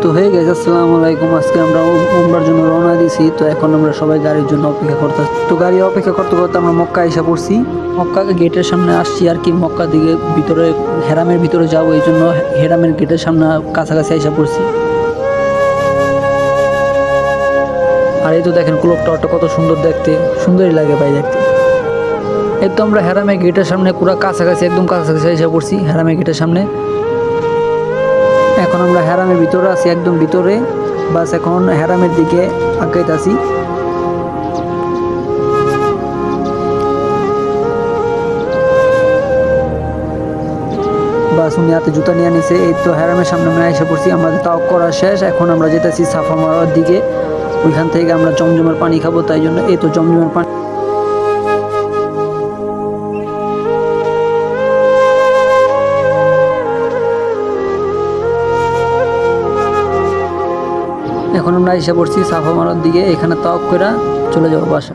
তো হয়ে গেছে, আসসালামু আলাইকুম। আজকে আমরা উমরার জন্য রওনা দিয়েছি। তো এখন আমরা সবাই গাড়ির জন্য অপেক্ষা করতেছি। তো গাড়ি অপেক্ষা করতে করতে আমরা মক্কা এসে পড়ছি। মক্কা গেটের সামনে আসছি আর কি। মক্কা দিকে ভিতরে হেরামের ভিতরে যাবো, এই জন্য হেরামের গেটের সামনে কাছাকাছি এসে পড়ছি। আর এই তো দেখেন ক্লক টাওয়ারটা কত সুন্দর দেখতে, সুন্দরই লাগে ভাই দেখতে। এই তো আমরা হেরামের গেটের সামনে পুরো কাছাকাছি, একদম কাছাকাছি এসে পড়ছি হেরামের গেটের সামনে। এখন আমরা হেরামের ভিতরে আছি, একদম ভিতরে। বাস এখন হেরামের দিকে আগাইতেছি। বাস উনি হাতে জুতা নিয়ে নিছে। এই তো হেরামের সামনে আমরা এসে পড়ছি। আমাদের তাওয়াফ করা শেষ। এখন আমরা যেতেছি সাফা মারওয়ার দিকে। ওইখান থেকে আমরা জমজমের পানি খাবো, তাই জন্য এই তো জমজমের পানি। এখন আমরা এসে পড়ছি সাফা মারওয়ার দিকে। এখানে তাওয়াফ করে চলে যাবো বাসা।